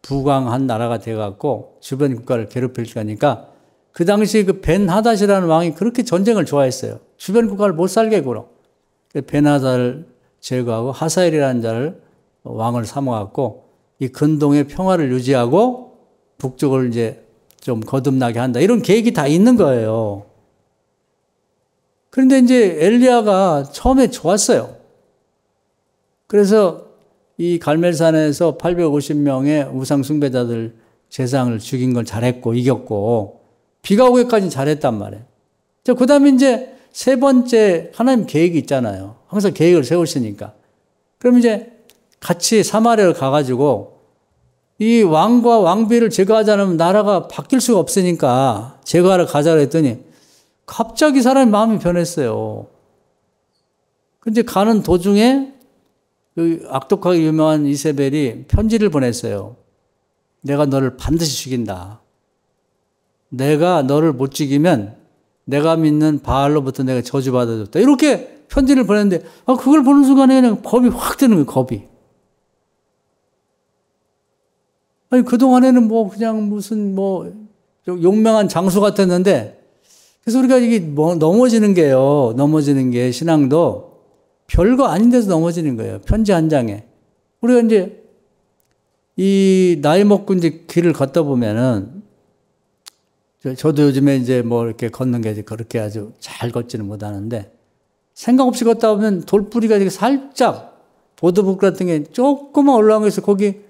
부강한 나라가 돼갖고 주변 국가를 괴롭힐 거니까 그 당시 그 벤하닷이라는 왕이 그렇게 전쟁을 좋아했어요. 주변 국가를 못 살게 굴어. 벤하닷을 제거하고 하사엘이라는 자를 왕을 삼아갖고 이 근동의 평화를 유지하고 북쪽을 이제 좀 거듭나게 한다. 이런 계획이 다 있는 거예요. 그런데 이제 엘리야가 처음에 좋았어요. 그래서 이 갈멜산에서 850명의 우상숭배자들 제사장을 죽인 걸 잘했고 이겼고 비가 오기까지는 잘했단 말이에요. 그 다음에 이제 세 번째 하나님 계획이 있잖아요. 항상 계획을 세우시니까. 그럼 이제 같이 사마리아를 가가지고 이 왕과 왕비를 제거하지 않으면 나라가 바뀔 수가 없으니까 제거하러 가자고 했더니 갑자기 사람의 마음이 변했어요. 근데 가는 도중에 그 악독하게 유명한 이세벨이 편지를 보냈어요. 내가 너를 반드시 죽인다. 내가 너를 못 죽이면 내가 믿는 바알로부터 내가 저주받아줬다. 이렇게 편지를 보냈는데 그걸 보는 순간에 그냥 겁이 확 드는 거예요. 겁이. 아니 그동안에는 뭐 그냥 무슨 뭐 용맹한 장수 같았는데 그래서 우리가 이게 뭐 넘어지는 게요. 넘어지는 게 신앙도 별거 아닌 데서 넘어지는 거예요. 편지 한 장에. 우리가 이제 이 나이 먹고 이제 길을 걷다 보면은 저도 요즘에 이제 뭐 이렇게 걷는 게 그렇게 아주 잘 걷지는 못하는데 생각 없이 걷다 보면 돌뿌리가 이렇게 살짝 보드북 같은 게 조금만 올라간 거에서 거기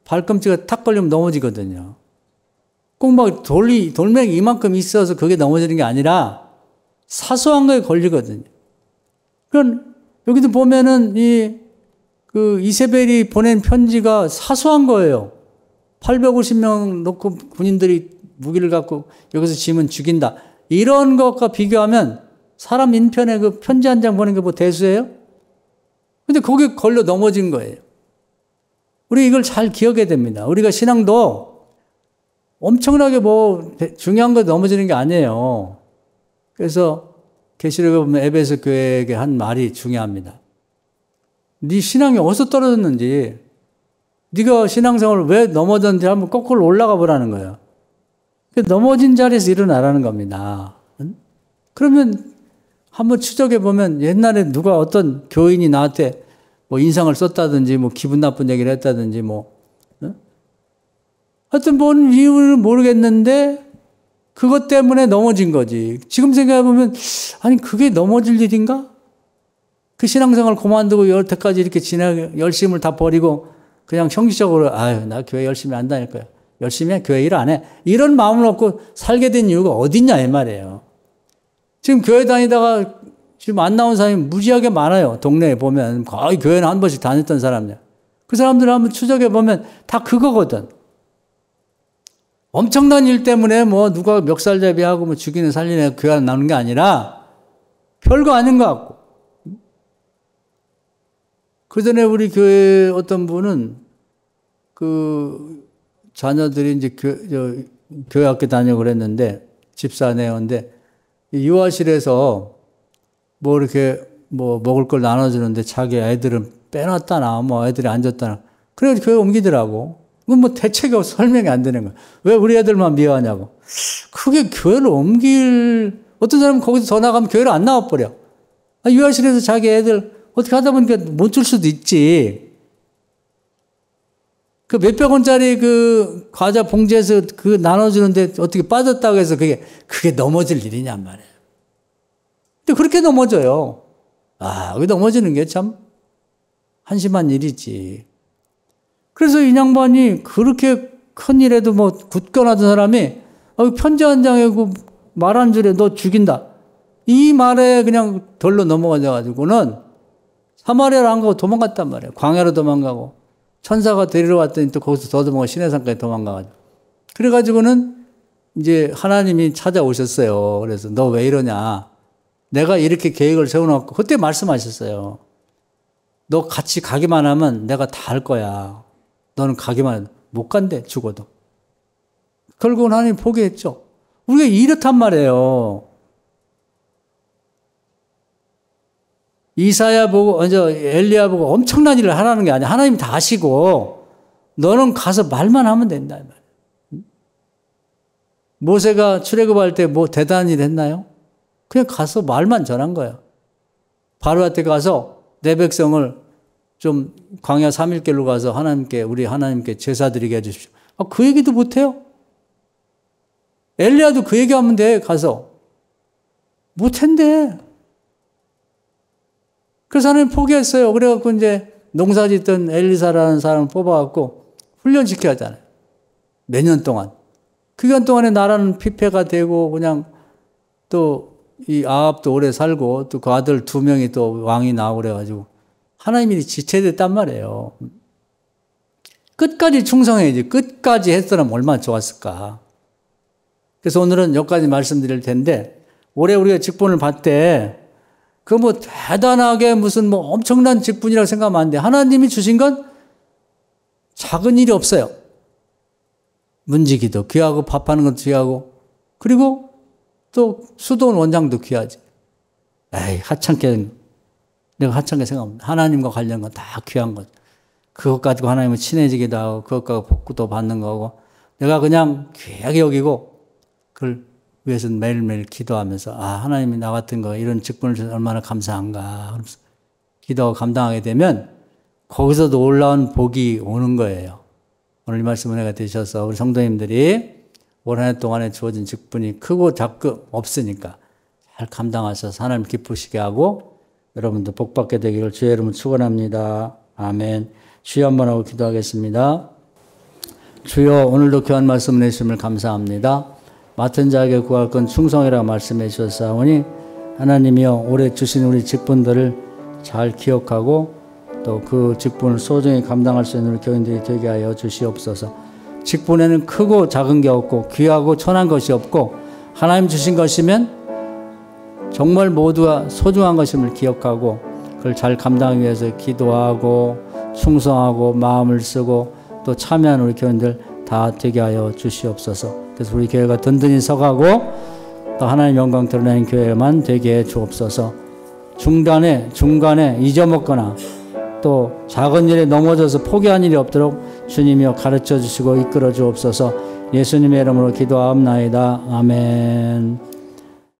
발꿈치가 탁 걸리면 넘어지거든요. 꼭 막 돌멩이 이만큼 있어서 그게 넘어지는 게 아니라 사소한 거에 걸리거든요. 그럼 여기도 보면은 그 이세벨이 보낸 편지가 사소한 거예요. 850명 놓고 군인들이 무기를 갖고 여기서 지면 죽인다. 이런 것과 비교하면 사람 인편에 그 편지 한 장 보낸 게 뭐 대수예요? 근데 거기에 걸려 넘어진 거예요. 우리 이걸 잘 기억해야 됩니다. 우리가 신앙도 엄청나게 뭐 중요한 거 넘어지는 게 아니에요. 그래서 계시록에 보면 에베소 교회에게 한 말이 중요합니다. 네 신앙이 어디서 떨어졌는지, 네가 신앙생활을 왜 넘어졌는지 한번 거꾸로 올라가 보라는 거예요. 넘어진 자리에서 일어나라는 겁니다. 그러면 한번 추적해 보면 옛날에 누가 어떤 교인이 나한테 뭐 인상을 썼다든지 뭐 기분 나쁜 얘기를 했다든지 뭐 하여튼 뭔 이유를 모르겠는데 그것 때문에 넘어진 거지. 지금 생각해 보면 아니 그게 넘어질 일인가? 그 신앙생활 그만두고 여태까지 이렇게 열심을 다 버리고 그냥 형식적으로 아유 나 교회 열심히 안 다닐 거야. 열심히 해. 교회 일 안 해. 이런 마음을 갖고 살게 된 이유가 어딨냐 이 말이에요. 지금 교회 다니다가 지금 안 나온 사람이 무지하게 많아요. 동네에 보면 거의 교회는 한 번씩 다녔던 사람들. 그 사람들을 한번 추적해 보면 다 그거거든. 엄청난 일 때문에 뭐 누가 멱살잡이하고 뭐 죽이는 살리는 교회 안 나오는 게 아니라 별거 아닌 것 같고. 그 전에 우리 교회 어떤 분은 그 자녀들이 이제 교회 학교 다니고 그랬는데 집사네요인데 유아실에서 뭐 이렇게 뭐 먹을 걸 나눠주는데 자기 애들은 빼놨다나 뭐 애들이 앉았다나 그래서 교회 옮기더라고. 그건 뭐 대책이 없어 설명이 안 되는 거야. 왜 우리 애들만 미워하냐고. 그게 교회를 옮길 어떤 사람은 거기서 더 나가면 교회를 안 나와버려. 유아실에서 자기 애들 어떻게 하다 보니까 못 줄 수도 있지. 그 몇백 원짜리 그 과자 봉지에서 그 나눠주는데 어떻게 빠졌다고 해서 그게 넘어질 일이냔 말이에요. 근데 그렇게 넘어져요. 그게 넘어지는 게 참 한심한 일이지. 그래서 이 양반이 그렇게 큰 일에도 뭐 굳건하던 사람이 편지 한 장에 그 말 한 줄에 너 죽인다. 이 말에 그냥 덜로 넘어가져가지고는 사마리아를 안 가고 도망갔단 말이에요. 광야로 도망가고. 천사가 데리러 왔더니 또 거기서 더 도망가 시내산까지 도망가가지고. 그래가지고는 이제 하나님이 찾아오셨어요. 그래서 너 왜 이러냐. 내가 이렇게 계획을 세워놓고 그때 말씀하셨어요. 너 같이 가기만 하면 내가 다 할 거야. 너는 가기만 해도 못 간대 죽어도. 결국은 하나님 포기했죠. 우리가 이렇단 말이에요. 이사야 보고, 엘리야 보고 엄청난 일을 하라는 게 아니야. 하나님 다 아시고, 너는 가서 말만 하면 된다. 모세가 출애굽할 때 뭐 대단한 일 했나요? 그냥 가서 말만 전한 거예요. 바로한테 가서 내 백성을 좀 광야 3일길로 가서 우리 하나님께 제사 드리게 해주십시오. 그 얘기도 못해요? 엘리야도 그 얘기하면 돼, 가서. 못한대. 그래서 하나님 포기했어요. 그래갖고 이제 농사 짓던 엘리사라는 사람을 뽑아갖고 훈련시켜야 하잖아요. 몇 년 동안. 그 기간 동안에 나라는 피폐가 되고 그냥 또 이 아합도 오래 살고 또 그 아들 2명이 또 왕이 나오고 그래가지고 하나님이 지체됐단 말이에요. 끝까지 충성해야지. 끝까지 했더라면 얼마나 좋았을까. 그래서 오늘은 여기까지 말씀드릴 텐데 올해 우리가 직분을 받되 그 뭐 대단하게 무슨 뭐 엄청난 직분이라고 생각하면 안 돼. 하나님이 주신 건 작은 일이 없어요. 문지기도 귀하고 밥하는 것도 귀하고 그리고 또 수도원 원장도 귀하지. 내가 하찮게 생각합니다. 하나님과 관련한 건 다 귀한 거죠. 그것 가지고 하나님은 친해지기도 하고 그것 가지고 복구도 받는 거고 내가 그냥 귀하게 여기고 그걸 위해서 매일매일 기도하면서 하나님이 나 같은 거 이런 직분을 주셔서 얼마나 감사한가. 그러면서 기도 감당하게 되면 거기서 놀라운 복이 오는 거예요. 오늘 이 말씀 은혜가 되셔서 우리 성도님들이 올 한 해 동안에 주어진 직분이 크고 작고 없으니까 잘 감당하셔서 하나님 기쁘시게 하고 여러분도 복받게 되기를 주의 이름으로 축원합니다. 아멘. 주여 한번 하고 기도하겠습니다. 주여 오늘도 귀한 말씀 내주심을 감사합니다. 맡은 자에게 구할 건 충성이라고 말씀해 주셨사오니 하나님이여 올해 주신 우리 직분들을 잘 기억하고 또 그 직분을 소중히 감당할 수 있는 우리 교인들이 되게 하여 주시옵소서. 직분에는 크고 작은 게 없고 귀하고 천한 것이 없고 하나님 주신 것이면 정말 모두가 소중한 것임을 기억하고 그걸 잘 감당하기 위해서 기도하고 충성하고 마음을 쓰고 또 참여하는 우리 교인들 다 되게 하여 주시옵소서. 그래서 우리 교회가 든든히 서가고 또 하나님 영광 드러내는 교회만 되게 해 주옵소서. 중간에 잊어먹거나 또 작은 일에 넘어져서 포기한 일이 없도록 주님이여 가르쳐 주시고 이끌어 주옵소서. 예수님의 이름으로 기도하옵나이다. 아멘.